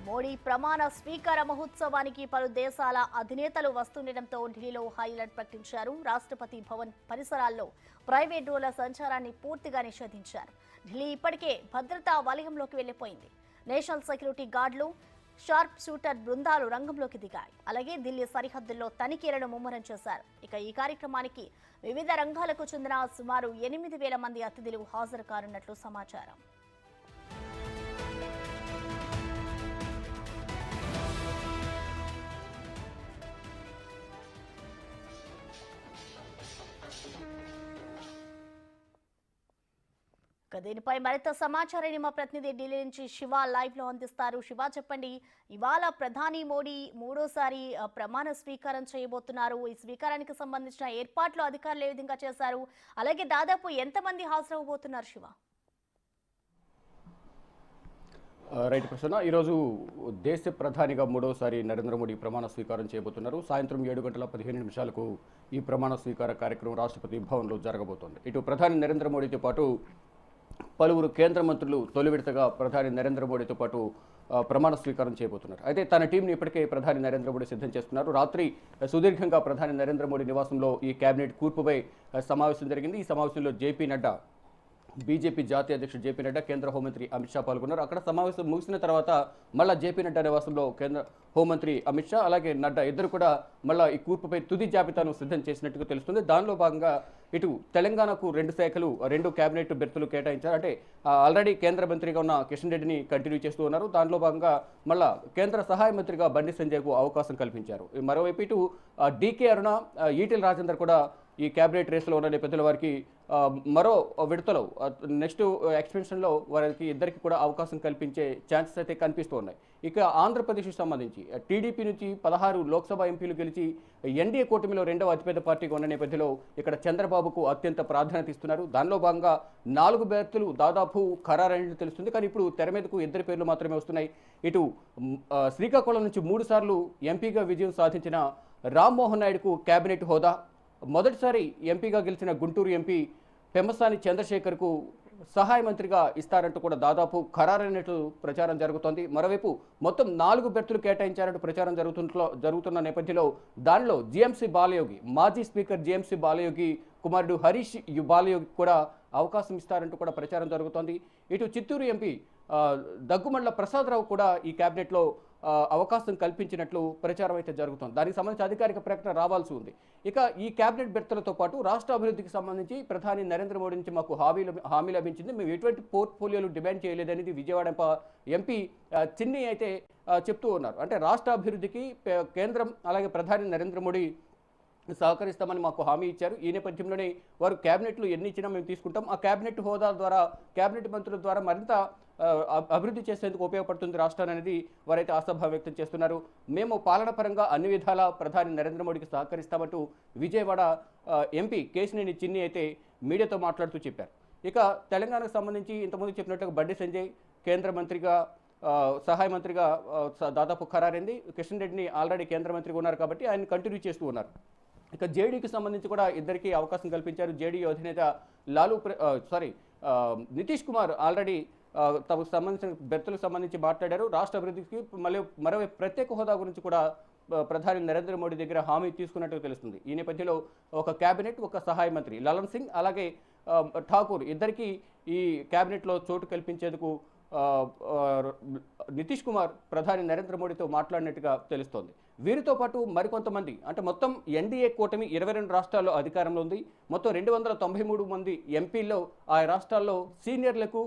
మోడీ ప్రమాణ స్వీకార మహోత్సవానికి పలు దేశాల అధినేతలు వస్తుండటంతో ఢిల్లీలో హై అలర్ట్ ప్రకటించారు. రాష్ట్రపతి భవన్ పరిసరాల్లో ప్రైవేట్ డ్రోన్ల సంచారాన్ని పూర్తిగా నిషేధించారు. ఢిల్లీ ఇప్పటికే భద్రతా వలయంలోకి వెళ్లిపోయింది. నేషనల్ సెక్యూరిటీ గార్డులు, షార్ప్ షూటర్ బృందాలు రంగంలోకి దిగాయి. అలాగే ఢిల్లీ సరిహద్దుల్లో తనిఖీలను ముమ్మరం చేశారు. ఇక ఈ కార్యక్రమానికి వివిధ రంగాలకు చెందిన సుమారు 8,000 మంది అతిథులు హాజరు కానున్నట్లు సమాచారం. దీనిపై మరింత సమాచారాన్ని మా ప్రతినిధి ఢిల్లీ నుంచి శివ లైవ్ లో అందిస్తారు. శివ, చెప్పండి, ఇవాళ ప్రధాని మోడీ మూడోసారి ప్రమాణ స్వీకారం చేయబోతున్నారు. ఈ స్వీకారానికి సంబంధించిన ఏర్పాట్లు అధికారులు ఏ విధంగా చేశారు, అలాగే దాదాపు ఎంతమంది హాజరవబోతున్నారు? శివ, రైట్ ప్రసన్న, ఈరోజు దేశ ప్రధానిగా మూడోసారి నరేంద్ర మోడీ ప్రమాణ స్వీకారం చేయబోతున్నారు. సాయంత్రం 7:15 ఈ ప్రమాణ స్వీకార కార్యక్రమం రాష్ట్రపతి భవన్లో జరగబోతోంది. ఇటు ప్రధాని నరేంద్ర మోడీతో పాటు పలువురు కేంద్ర మంత్రులు తొలి విడతగా ప్రధాని నరేంద్ర మోడీతో పాటు ప్రమాణ స్వీకారం చేయబోతున్నారు. అయితే తన టీంని ఇప్పటికే ప్రధాని నరేంద్ర మోడీ సిద్ధం చేస్తున్నారు. రాత్రి సుదీర్ఘంగా ప్రధాని నరేంద్ర మోడీ నివాసంలో ఈ కేబినెట్ కూర్పుపై సమావేశం జరిగింది. ఈ సమావేశంలో జేపీ నడ్డా, బీజేపీ జాతీయ అధ్యక్షుడు జేపీ నడ్డా, కేంద్ర హోంమంత్రి అమిత్ షా పాల్గొన్నారు. అక్కడ సమావేశం ముగిసిన తర్వాత మళ్ళా జేపీ నడ్డా నివాసంలో కేంద్ర హోంమంత్రి అమిత్ షా అలాగే నడ్డా ఇద్దరు కూడా మళ్ళా ఈ కూర్పుపై తుది జాబితాను సిద్ధం చేసినట్టుగా తెలుస్తుంది. దానిలో భాగంగా ఇటు తెలంగాణకు 2 శాఖలు, 2 కేబినెట్ బెర్తులు కేటాయించారు. అంటే ఆల్రెడీ కేంద్ర మంత్రిగా ఉన్న కిషన్ రెడ్డిని కంటిన్యూ చేస్తూ ఉన్నారు. దానిలో భాగంగా మళ్ళా కేంద్ర సహాయ మంత్రిగా బండి సంజయ్కు అవకాశం కల్పించారు. మరోవైపు ఇటు డీకే అరుణ, ఈటెల రాజేందర్ కూడా ఈ కేబినెట్ రేసులో ఉన్న నేపథ్యంలో వారికి మరో విడతలో నెక్స్ట్ ఎక్స్టెన్షన్లో వారికి ఇద్దరికి కూడా అవకాశం కల్పించే ఛాన్సెస్ అయితే కనిపిస్తూ ఉన్నాయి. ఇక ఆంధ్రప్రదేశ్కి సంబంధించి టీడీపీ నుంచి 16 లోక్సభ ఎంపీలు గెలిచి ఎన్డీఏ కూటమిలో 2వ అతిపెద్ద పార్టీగా ఉన్న నేపథ్యంలో ఇక్కడ చంద్రబాబుకు అత్యంత ప్రాధాన్యత ఇస్తున్నారు. దానిలో భాగంగా 4 బెర్తులు దాదాపు ఖరారైనట్టు తెలుస్తుంది. కానీ ఇప్పుడు తెర మీదకు 2 పేర్లు మాత్రమే వస్తున్నాయి. ఇటు శ్రీకాకుళం నుంచి 3 సార్లు ఎంపీగా విజయం సాధించిన రామ్మోహన్ నాయుడుకు కేబినెట్ హోదా, మొదటిసారి ఎంపీగా గెలిచిన గుంటూరు ఎంపీ పెమ్మసాని చంద్రశేఖర్కు సహాయ మంత్రిగా ఇస్తారంటూ కూడా దాదాపు ఖరారైనట్టు ప్రచారం జరుగుతోంది. మరోవైపు మొత్తం 4 బెర్తులు కేటాయించారంటూ ప్రచారం జరుగుతున్న నేపథ్యంలో దానిలో జీఎంసీ బాలయోగి, మాజీ స్పీకర్ జీఎంసీ బాలయోగి కుమారుడు హరీష్ బాలయోగి కూడా అవకాశం ఇస్తారంటూ కూడా ప్రచారం జరుగుతోంది. ఇటు చిత్తూరు ఎంపీ దగ్గుమండ్ల ప్రసాదరావు కూడా ఈ కేబినెట్లో అవకాశం కల్పించినట్లు ప్రచారం అయితే జరుగుతుంది. దానికి సంబంధించి అధికారిక ప్రకటన రావాల్సి ఉంది. ఇక ఈ కేబినెట్ బెర్తలతో పాటు రాష్ట్ర అభివృద్ధికి సంబంధించి ప్రధాని నరేంద్ర మోడీ నుంచి మాకు హామీ లభించింది, మేము ఎటువంటి పోర్ట్ఫోలియోలు డిమాండ్ చేయలేదనేది విజయవాడ ఎంపీ చిన్ని అయితే చెప్తూ ఉన్నారు. అంటే రాష్ట్ర అభివృద్ధికి కేంద్రం అలాగే ప్రధాని నరేంద్ర మోడీ సహకరిస్తామని మాకు హామీ ఇచ్చారు. ఈ నేపథ్యంలోనే వారు కేబినెట్లు ఎన్ని ఇచ్చినా మేము తీసుకుంటాం, ఆ కేబినెట్ హోదా ద్వారా కేబినెట్ మంత్రుల ద్వారా మరింత అభివృద్ధి చేసేందుకు ఉపయోగపడుతుంది రాష్ట్రాన్ని అనేది వారైతే ఆశాభావం వ్యక్తం చేస్తున్నారు. మేము పాలన పరంగా అన్ని విధాల ప్రధాని నరేంద్ర మోడీకి సహకరిస్తామంటూ విజయవాడ ఎంపీ కేశినేని చిన్ని అయితే మీడియాతో మాట్లాడుతూ చెప్పారు. ఇక తెలంగాణకు సంబంధించి ఇంతకుముందు చెప్పినట్టుగా బండి సంజయ్ కేంద్ర మంత్రిగా, సహాయ మంత్రిగా దాదాపు ఖరారైంది. కిషన్ రెడ్డిని ఆల్రెడీ కేంద్ర మంత్రిగా ఉన్నారు కాబట్టి ఆయన కంటిన్యూ చేస్తూ ఉన్నారు. ఇక జేడీకి సంబంధించి కూడా ఇద్దరికి అవకాశం కల్పించారు. జేడీ అధినేత నితీష్ కుమార్ ఆల్రెడీ తమకు సంబంధించిన బెర్తులకు సంబంధించి మాట్లాడారు. రాష్ట్ర అభివృద్ధికి మరో ప్రత్యేక హోదా గురించి కూడా ప్రధాని నరేంద్ర మోడీ దగ్గర హామీ తీసుకున్నట్టు తెలుస్తుంది. ఈ నేపథ్యంలో ఒక కేబినెట్, ఒక సహాయ మంత్రి లలన్ సింగ్ అలాగే ఠాకూర్ ఇద్దరికి ఈ కేబినెట్లో చోటు కల్పించేందుకు నితీష్ కుమార్ ప్రధాని నరేంద్ర మోడీతో మాట్లాడినట్టుగా తెలుస్తోంది. వీరితో పాటు మరికొంతమంది, అంటే మొత్తం ఎన్డీఏ కూటమి 22 రాష్ట్రాల్లో అధికారంలో ఉంది. మొత్తం 293 మంది ఎంపీల్లో ఆ రాష్ట్రాల్లో సీనియర్లకు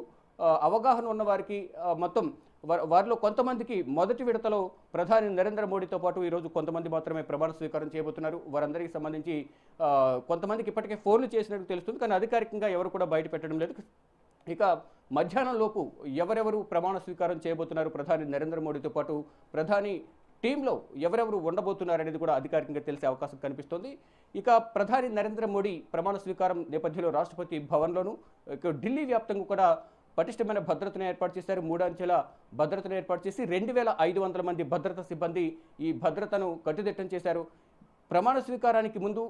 అవగాహన ఉన్న వారికి మొత్తం వారిలో కొంతమందికి మొదటి విడతలో ప్రధాని నరేంద్ర మోడీతో పాటు ఈరోజు కొంతమంది మాత్రమే ప్రమాణ స్వీకారం చేయబోతున్నారు. వారందరికీ సంబంధించి కొంతమందికి ఇప్పటికే ఫోన్లు చేసినట్టు తెలుస్తుంది, కానీ అధికారికంగా ఎవరు కూడా బయట పెట్టడం లేదు. ఇక మధ్యాహ్నం లోపు ఎవరెవరు ప్రమాణ స్వీకారం చేయబోతున్నారు ప్రధాని నరేంద్ర మోడీతో పాటు ప్రధాని టీంలో ఎవరెవరు ఉండబోతున్నారు అనేది కూడా అధికారికంగా తెలిసే అవకాశం కనిపిస్తోంది. ఇక ప్రధాని నరేంద్ర మోడీ ప్రమాణ స్వీకారం నేపథ్యంలో రాష్ట్రపతి భవన్లోను ఢిల్లీ వ్యాప్తంగా కూడా పటిష్టమైన భద్రతను ఏర్పాటు చేశారు. 3 అంచెల భద్రతను ఏర్పాటు చేసి 2,500 మంది భద్రతా సిబ్బంది ఈ భద్రతను కట్టుదిట్టం చేశారు. ప్రమాణ స్వీకారానికి ముందు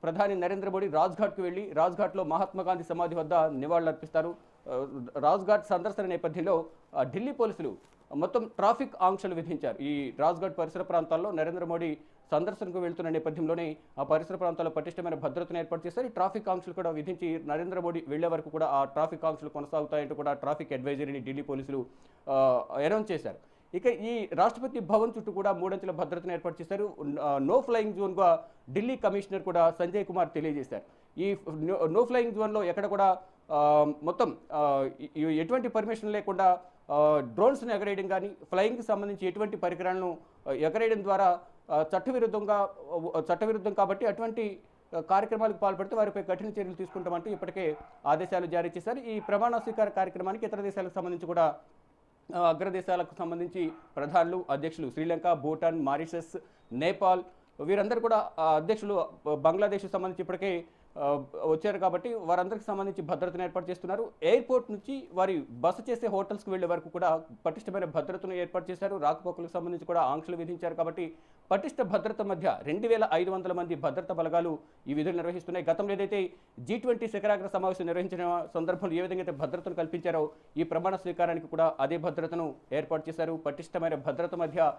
ప్రధాని నరేంద్ర మోడీ రాజ్ఘాట్కు వెళ్లి రాజ్ఘాట్లో మహాత్మా గాంధీ సమాధి వద్ద నివాళులర్పిస్తారు. రాజ్ఘాట్ సందర్శన నేపథ్యంలో ఢిల్లీ పోలీసులు మొత్తం ట్రాఫిక్ ఆంక్షలు విధించారు. ఈ రాజ్ఘాట్ పరిసర ప్రాంతాల్లో నరేంద్ర మోడీ సందర్శనకు వెళ్తున్న నేపథ్యంలోనే ఆ పరిసర ప్రాంతాల్లో పటిష్టమైన భద్రతను ఏర్పాటు చేశారు. ఈ ట్రాఫిక్ ఆంక్షలు కూడా విధించి నరేంద్ర మోడీ వెళ్లే వరకు కూడా ఆ ట్రాఫిక్ ఆంక్షలు కొనసాగుతాయంటూ కూడా ట్రాఫిక్ అడ్వైజరీని ఢిల్లీ పోలీసులు అనౌన్స్ చేశారు. ఇక ఈ రాష్ట్రపతి భవన్ చుట్టూ కూడా 3 అంచెల భద్రతను ఏర్పాటు చేశారు. నో ఫ్లయింగ్ జోన్గా ఢిల్లీ కమిషనర్ కూడా సంజయ్ కుమార్ తెలియజేశారు. ఈ నో ఫ్లయింగ్ జోన్లో ఎక్కడ కూడా మొత్తం ఎటువంటి పర్మిషన్ లేకుండా డ్రోన్స్ను ఎగరేయడం కానీ ఫ్లయింగ్కి సంబంధించి ఎటువంటి పరికరాలను ఎగరేయడం ద్వారా చట్టవిరుద్ధం కాబట్టి అటువంటి కార్యక్రమాలకు పాల్పడితే వారిపై కఠిన చర్యలు తీసుకుంటామంటూ ఇప్పటికే ఆదేశాలు జారీ చేశారు. ఈ ప్రమాణ స్వీకార కార్యక్రమానికి ఇతర దేశాలకు సంబంధించి కూడా అగ్రదేశాలకు సంబంధించి ప్రధానులు అధ్యక్షులు శ్రీలంక, భూటాన్, మారిషస్, నేపాల్ వీరందరూ కూడా అధ్యక్షులు బంగ్లాదేశ్కి సంబంధించి ఇప్పటికే వచ్చారు కాబట్టి వారందరికి సంబంధించి భద్రతను ఏర్పాటు చేస్తున్నారు. ఎయిర్పోర్ట్ నుంచి వారి బస చేసే హోటల్స్కి వెళ్లే వరకు కూడా పటిష్టమైన భద్రతను ఏర్పాటు చేశారు. రాకపోకలకు సంబంధించి కూడా ఆంక్షలు విధించారు కాబట్టి పటిష్ట భద్రత మధ్య 2500 మంది భద్రతా బలగాలు ఈ విధులు నిర్వహిస్తున్నాయి. గతంలో ఏదైతే G20 శిఖరాగ్ర సమావేశం నిర్వహించిన సందర్భంలో ఏ విధంగా అయితే భద్రతను కల్పించారో ఈ ప్రమాణ స్వీకారానికి కూడా అదే భద్రతను ఏర్పాటు చేశారు. పటిష్టమైన భద్రత మధ్య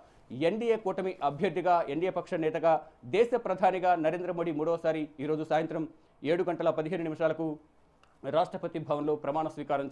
ఎన్డీఏ కూటమి అభ్యర్థిగా, ఎన్డీఏ పక్ష నేతగా, దేశ ప్రధానిగా నరేంద్ర మోడీ మూడవసారి ఈరోజు సాయంత్రం 7:15 రాష్ట్రపతి భవన్లో ప్రమాణ స్వీకారం